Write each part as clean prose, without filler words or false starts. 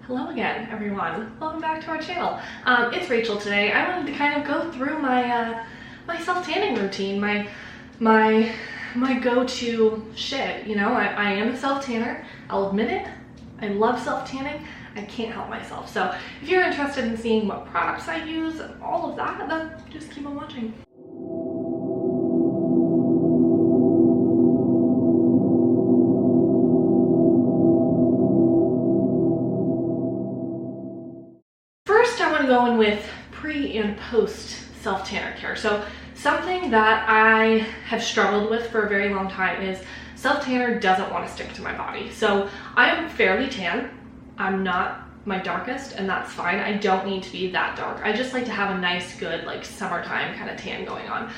Hello again, everyone. Welcome back to our channel. It's Rachel today. I wanted to kind of go through my my self-tanning routine, my go-to shit. You know, I am a self-tanner. I'll admit it. I love self-tanning. I can't help myself. So if you're interested in seeing what products I use and all of that, then just keep on watching. Going with pre and post self-tanner care. So something that I have struggled with for a very long time is self-tanner doesn't want to stick to my body. So I'm fairly tan. I'm not my darkest, and that's fine. I don't need to be that dark. I just like to have a nice, good, like summertime kind of tan going on.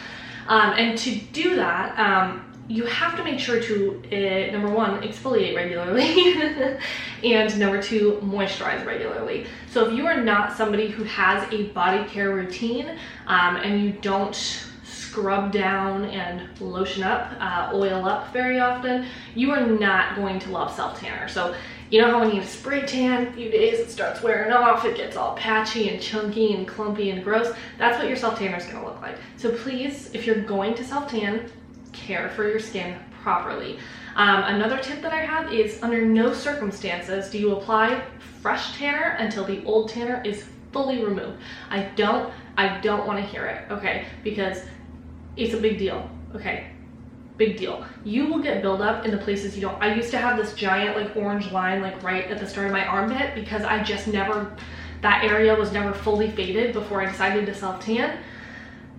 And to do that, you have to make sure to, number one, exfoliate regularly, and number two, moisturize regularly. So if you are not somebody who has a body care routine, and you don't scrub down and lotion up, oil up very often, you are not going to love self-tanner. So you know how when you spray tan, a few days it starts wearing off, it gets all patchy and chunky and clumpy and gross. That's what your self-tanner is gonna look like. So please, if you're going to self-tan, care for your skin properly. Another tip that I have is under no circumstances do you apply fresh tanner until the old tanner is fully removed. I don't want to hear it, okay? Because it's a big deal, okay? Big deal. You will get buildup in the places you don't. I used to have this giant like orange line like right at the start of my armpit because I just never, that area was never fully faded before I decided to self-tan.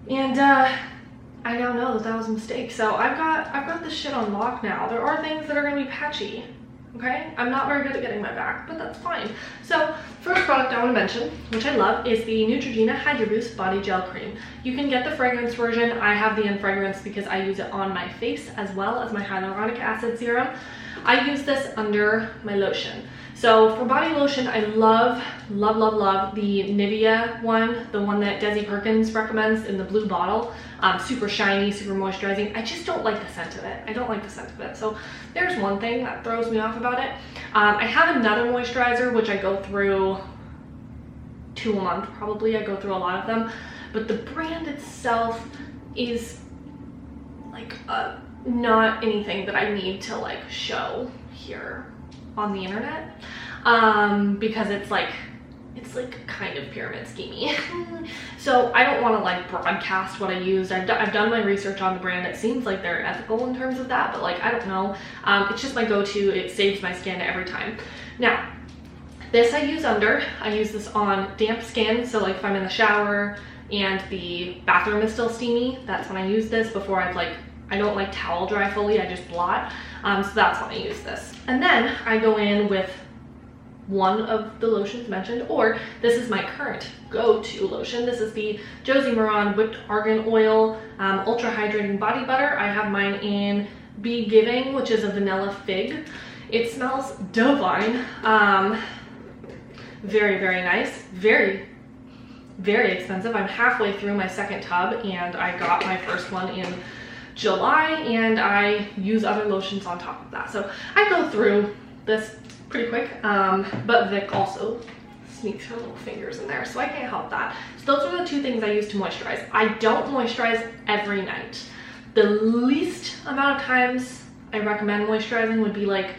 And I now know that that was a mistake. So I've got this shit on lock now. There are things that are gonna be patchy, okay? I'm not very good at getting my back, but that's fine. So first product I wanna mention, which I love, is the Neutrogena Hydro Boost Body Gel Cream. You can get the fragrance version. I have the unfragrance because I use it on my face as well as my hyaluronic acid serum. I use this under my lotion. So for body lotion, I love the Nivea one, the one that Desi Perkins recommends in the blue bottle. Super shiny, super moisturizing. I just don't like the scent of it. I don't like the scent of it. So there's one thing that throws me off about it. I have another moisturizer, which I go through 2 a month, probably. I go through a lot of them. But the brand itself is like not anything that I need to like show here on the internet, because it's like kind of pyramid schemey. So I don't want to like broadcast what I used. I've done my research on the brand. It seems like they're ethical in terms of that, but like I don't know. It's just my go-to. It saves my skin every time. Now this I use this on damp skin, so like if I'm in the shower and the bathroom is still steamy, that's when I use this. Before I don't like towel dry fully, I just blot. So that's when I use this. And then I go in with one of the lotions mentioned, or this is my current go-to lotion. This is the Josie Moran Whipped Argan Oil Ultra Hydrating Body Butter. I have mine in Be Giving, which is a vanilla fig. It smells divine. Very, very nice. Very, very expensive. I'm halfway through my second tub, and I got my first one in July, and I use other lotions on top of that. So I go through this pretty quick, but Vic also sneaks her little fingers in there, so I can't help that. So those are the two things I use to moisturize. I don't moisturize every night. The least amount of times I recommend moisturizing would be like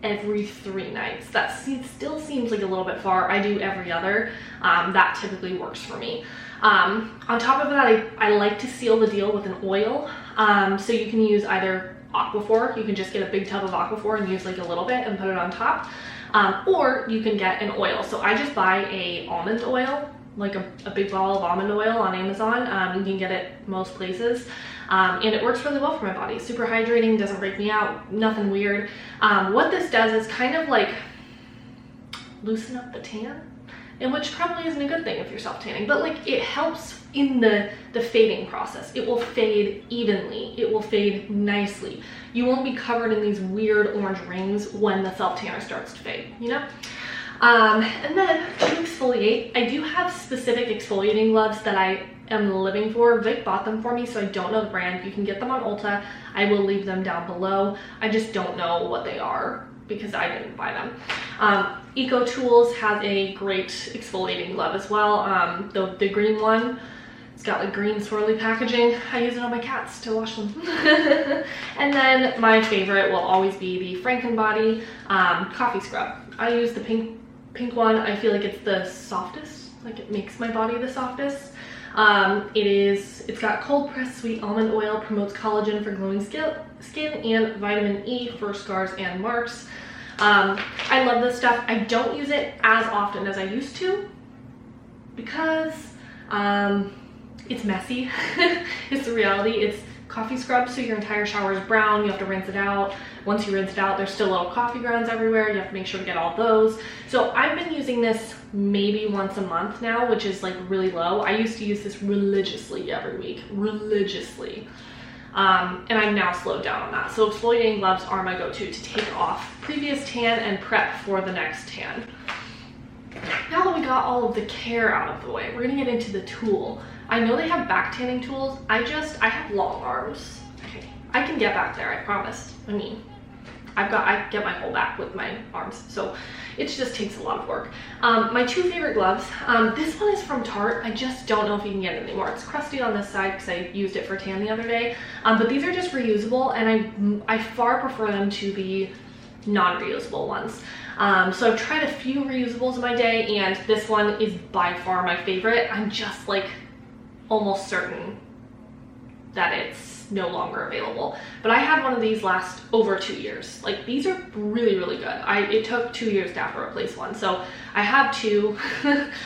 every 3 nights. That still seems like a little bit far. I do every other. That typically works for me. On top of that, I like to seal the deal with an oil. So you can use either Aquaphor. You can just get a big tub of Aquaphor and use like a little bit and put it on top. Or you can get an oil. So I just buy a almond oil, like a big bottle of almond oil on Amazon. You can get it most places. And it works really well for my body. Super hydrating, doesn't break me out, nothing weird. What this does is kind of like loosen up the tan, and which probably isn't a good thing if you're self-tanning, but like it helps in the fading process. It will fade evenly. It will fade nicely. You won't be covered in these weird orange rings when the self-tanner starts to fade, you know? And then to exfoliate, I do have specific exfoliating gloves that I am living for. Vic bought them for me, so I don't know the brand. You can get them on Ulta. I will leave them down below. I just don't know what they are because I didn't buy them. Tools has a great exfoliating glove as well. The green one, it's got like green swirly packaging. I use it on my cats to wash them. And then my favorite will always be the Frankenbody coffee scrub. I use the pink one. I feel like it's the softest, like it makes my body the softest. It's got cold pressed sweet almond oil, promotes collagen for glowing skin, and vitamin E for scars and marks. I love this stuff. I don't use it as often as I used to because it's messy. It's the reality. It's coffee scrub, so your entire shower is brown. You have to rinse it out. Once you rinse it out, there's still little coffee grounds everywhere. You have to make sure to get all those. So I've been using this maybe once a month now, which is like really low. I used to use this religiously every week, religiously. And I've now slowed down on that. So exfoliating gloves are my go-to to take off previous tan and prep for the next tan. Now that we got all of the care out of the way, we're gonna get into the tool. I know they have back tanning tools. I have long arms. Okay, I can get back there, I promise. I mean, I get my whole back with my arms, so it just takes a lot of work. My two favorite gloves, this one is from Tarte. I just don't know if you can get it anymore. It's crusty on this side because I used it for tan the other day, but these are just reusable, and I far prefer them to the non-reusable ones. So I've tried a few reusables in my day, and this one is by far my favorite. I'm just like almost certain that it's no longer available, but I had one of these last over 2 years. Like, these are really, really good. It took 2 years to have to replace one, so I have two.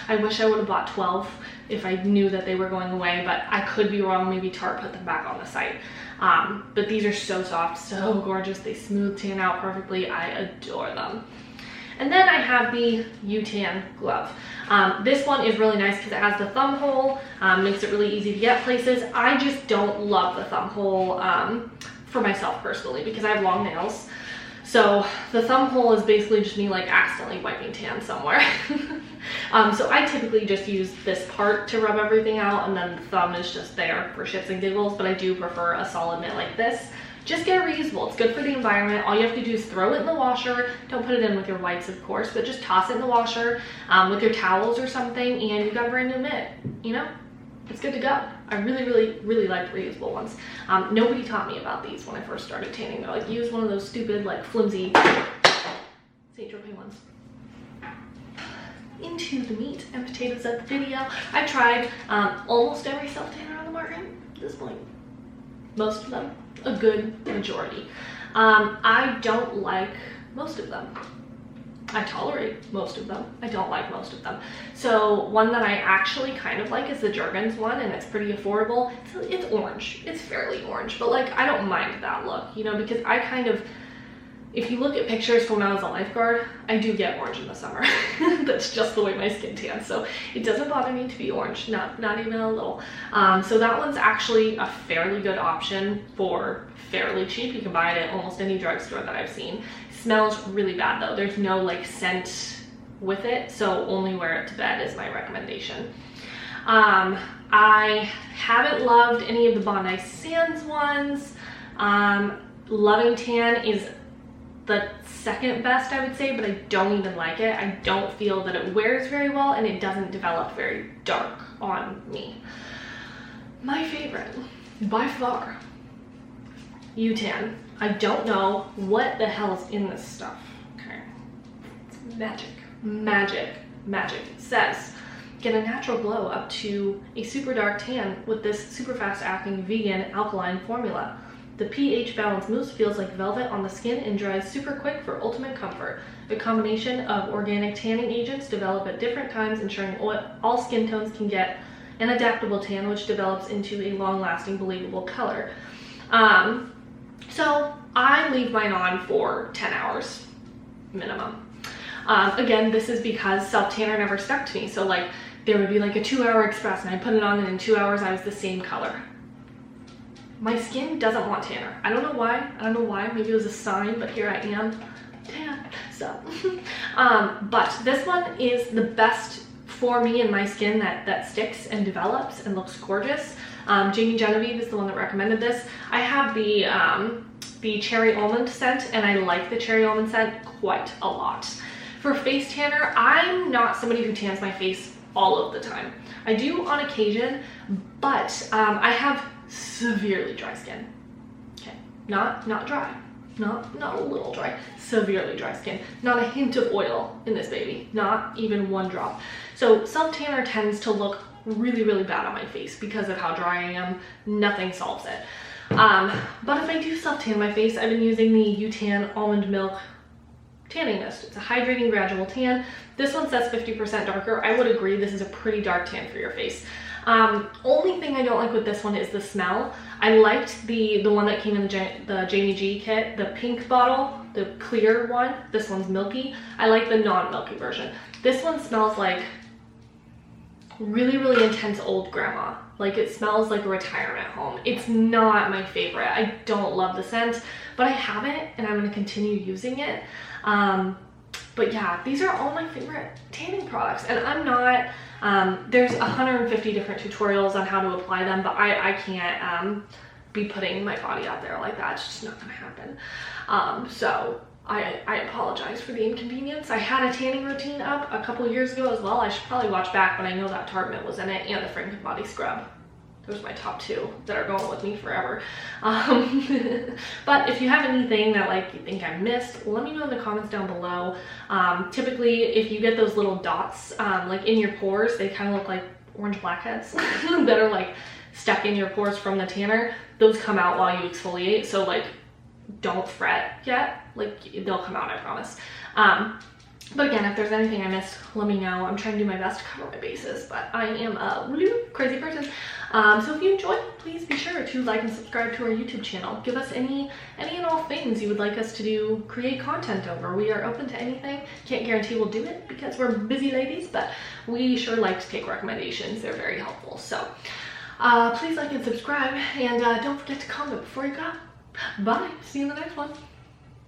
I wish I would have bought 12 if I knew that they were going away, but I could be wrong. Maybe Tarte put them back on the site. But these are so soft, so gorgeous. They smooth tan out perfectly. I adore them. And then I have the Utam Glove. This one is really nice because it has the thumb hole, makes it really easy to get places. I just don't love the thumb hole for myself personally because I have long nails. So the thumb hole is basically just me like accidentally wiping tan somewhere. So I typically just use this part to rub everything out, and then the thumb is just there for shits and giggles, but I do prefer a solid mitt like this. Just get it reusable. It's good for the environment. All you have to do is throw it in the washer. Don't put it in with your wipes, of course, but just toss it in the washer with your towels or something, and you've got a brand new mitt. You know, it's good to go. I really, really, really like reusable ones. Nobody taught me about these when I first started tanning. They're like, use one of those stupid, like, flimsy St. Tropez ones. Into the meat and potatoes of the video. I tried almost every self-tanner on the market at this point. Most of them. A good majority. I don't like most of them. I tolerate most of them. I don't like most of them. So one that I actually kind of like is the Jergens one, and it's pretty affordable. It's orange. It's fairly orange, but like I don't mind that look, you know, because I kind of, if you look at pictures from when I was a lifeguard, I do get orange in the summer. That's just the way my skin tans. So it doesn't bother me to be orange, not even a little. So that one's actually a fairly good option for fairly cheap. You can buy it at almost any drugstore that I've seen. It smells really bad though. There's no like scent with it, so only wear it to bed is my recommendation. I haven't loved any of the Bondi Sands ones. Loving Tan is the second best, I would say, but I don't even like it. I don't feel that it wears very well, and it doesn't develop very dark on me. My favorite, by far, Utam. I don't know what the hell is in this stuff. Okay, it's magic, magic, magic. It says, get a natural glow up to a super dark tan with this super fast acting vegan alkaline formula. The pH balance mousse feels like velvet on the skin and dries super quick for ultimate comfort. A combination of organic tanning agents develop at different times, ensuring all skin tones can get an adaptable tan, which develops into a long-lasting, believable color. So I leave mine on for 10 hours minimum. Again, this is because self-tanner never stuck to me. So like there would be like a 2-hour express and I put it on and in 2 hours I was the same color. My skin doesn't want tanner. I don't know why. Maybe it was a sign, but here I am, tan. So, but this one is the best for me and my skin that sticks and develops and looks gorgeous. Jamie Genevieve is the one that recommended this. I have the cherry almond scent, and I like the cherry almond scent quite a lot. For face tanner, I'm not somebody who tans my face all of the time. I do on occasion, but I have severely dry skin. Okay, not dry, not a little dry, severely dry skin. Not a hint of oil in this baby, not even one drop. So self-tanner tends to look really, really bad on my face because of how dry I am. Nothing solves it. But if I do self-tan my face, I've been using the Utam Almond Milk Tanning Mist. It's a hydrating gradual tan. This one says 50% darker. I would agree this is a pretty dark tan for your face. Only thing I don't like with this one is the smell. I liked the one that came in the Jamie G kit, the pink bottle, the clear one. This one's milky. I like the non-milky version. This one smells like really, really intense old grandma. Like it smells like a retirement home. It's not my favorite. I don't love the scent, but I have it and I'm gonna continue using it. But yeah, these are all my favorite tanning products, and I'm not, there's 150 different tutorials on how to apply them, but I can't be putting my body out there like that. It's just not gonna happen. So I apologize for the inconvenience. I had a tanning routine up a couple years ago as well. I should probably watch back, but I know that Tarte Mint was in it, and the Franken Body Scrub. Those are my top two that are going with me forever. But if you have anything that like you think I missed, let me know in the comments down below. Typically, if you get those little dots like in your pores, they kind of look like orange blackheads that are like stuck in your pores from the tanner. Those come out while you exfoliate, so like don't fret yet. Like they'll come out, I promise. But again, if there's anything I missed, let me know. I'm trying to do my best to cover my bases, but I am a really crazy person. So if you enjoyed, please be sure to like and subscribe to our YouTube channel. Give us any and all things you would like us to do, create content over. We are open to anything. Can't guarantee we'll do it because we're busy ladies, but we sure like to take recommendations. They're very helpful. So please like and subscribe, and don't forget to comment before you go. Bye. See you in the next one.